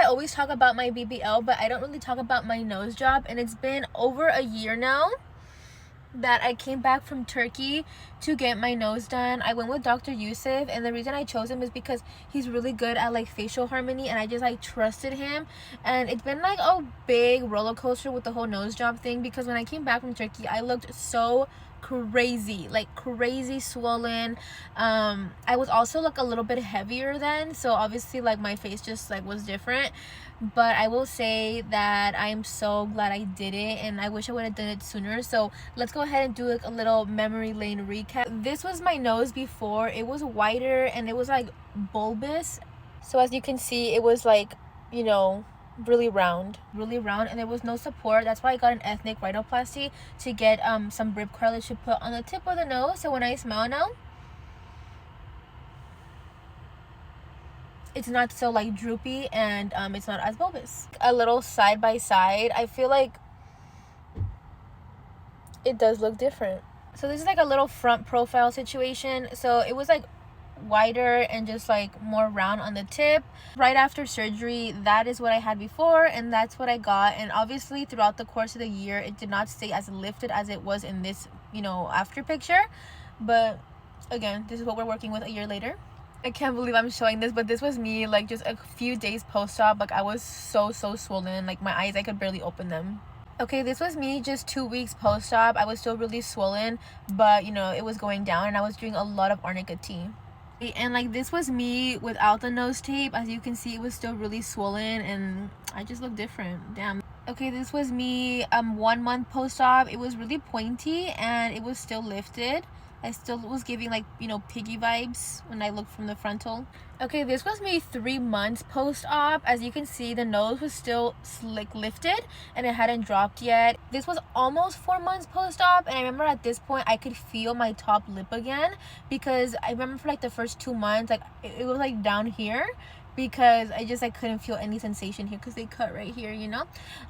always talk about my BBL, but I don't really talk about my nose job. And it's been over a year now that I came back from Turkey to get my nose done. I went with Dr. Yusuf, and the reason I chose him is because he's really good at like facial harmony, and I just like trusted him. And it's been like a big roller coaster with the whole nose job thing, because when I came back from Turkey, I looked so crazy, like crazy swollen. I was also like a little bit heavier then, so obviously like my face just like was different. But I will say that I am so glad I did it, and I wish I would have done it sooner. So let's go ahead and do like a little memory lane recap. This was my nose before. It was wider and it was like bulbous, so as you can see it was like, you know, really round, and there was no support. That's why I got an ethnic rhinoplasty to get some rib cartilage to put on the tip of the nose, so when I smile now, it's not so like droopy, and it's not as bulbous. A little side by side, I feel like it does look different. So this is like a little front profile situation. So it was like wider and just like more round on the tip. Right after surgery, that is what I had before, and that's what I got. And obviously throughout the course of the year, it did not stay as lifted as it was in this, you know, after picture. But again, this is what we're working with a year later. I can't believe I'm showing this, but this was me like just a few days post-op. Like I was so swollen, like my eyes, I could barely open them. Okay, this was me just 2 weeks post-op. I was still really swollen, but you know, it was going down, and I was doing a lot of arnica tea. And like this was me without the nose tape. As you can see, it was still really swollen, and I just look different. Damn. Okay, this was me 1 month post-op. It was really pointy and it was still lifted. I still was giving like, you know, piggy vibes when I looked from the frontal. Okay, this was me 3 months post-op. As you can see, the nose was still slick lifted and it hadn't dropped yet. This was almost 4 months post-op, and I remember at this point I could feel my top lip again, because I remember for like the first 2 months, like it was like down here, because I just like couldn't feel any sensation here because they cut right here, you know.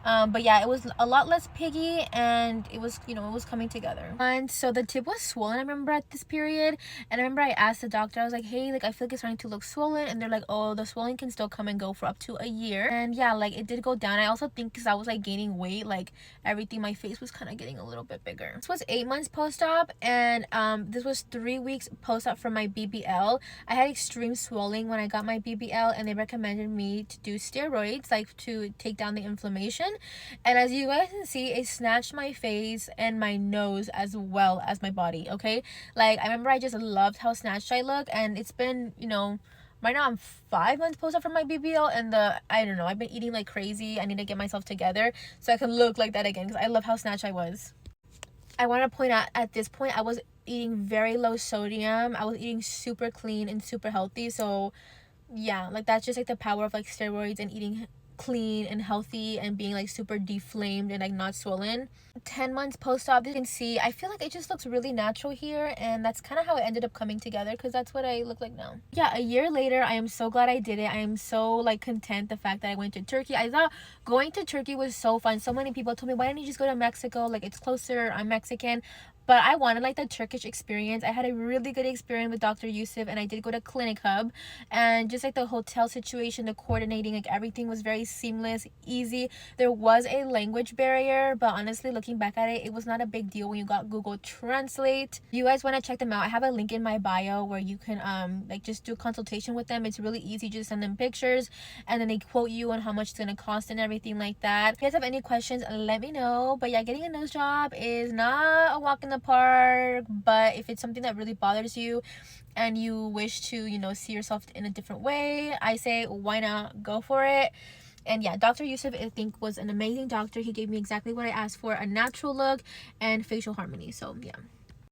But yeah, it was a lot less piggy, and it was, you know, it was coming together. And so the tip was swollen, I remember, at this period. And I remember I asked the doctor, I was like, hey, like I feel like it's starting to look swollen, and they're like, oh, the swelling can still come and go for up to a year. And yeah, like it did go down. I also think because I was like gaining weight, like everything, my face was kind of getting a little bit bigger. This was 8 months post-op, and this was 3 weeks post-op for my BBL. I had extreme swelling when I got my BBL, and they recommended me to do steroids, like to take down the inflammation. And as you guys can see, it snatched my face and my nose as well as my body. Okay, like I remember I just loved how snatched I look, and it's been, you know, right now I'm 5 months post-op from my BBL, and I don't know, I've been eating like crazy. I need to get myself together so I can look like that again, because I love how snatched I was. I want to point out, at this point I was eating very low sodium. I was eating super clean and super healthy. So yeah, like that's just like the power of like steroids and eating clean and healthy and being like super deflamed and like not swollen. 10 months post-op, you can see I feel like it just looks really natural here, and that's kind of how it ended up coming together, because that's what I look like now. Yeah, a year later, I am so glad I did it. I am so like content the fact that I went to Turkey. I thought going to Turkey was so fun. So many people told me, why didn't you just go to Mexico, like it's closer, I'm Mexican. But I wanted like the Turkish experience. I had a really good experience with Dr. Yusuf, and I did go to Clinic Hub, and just like the hotel situation, the coordinating, like everything was very seamless, easy. There was a language barrier, but honestly, looking back at it, it was not a big deal when you got Google Translate. You guys want to check them out, I have a link in my bio where you can like just do a consultation with them. It's really easy. Just send them pictures, and then they quote you on how much it's gonna cost and everything like that. If you guys have any questions, let me know. But yeah, getting a nose job is not a walk in the park, but if it's something that really bothers you and you wish to, you know, see yourself in a different way, I say why not go for it. And yeah, Dr. Yusuf, I think, was an amazing doctor. He gave me exactly what I asked for, a natural look and facial harmony. So yeah.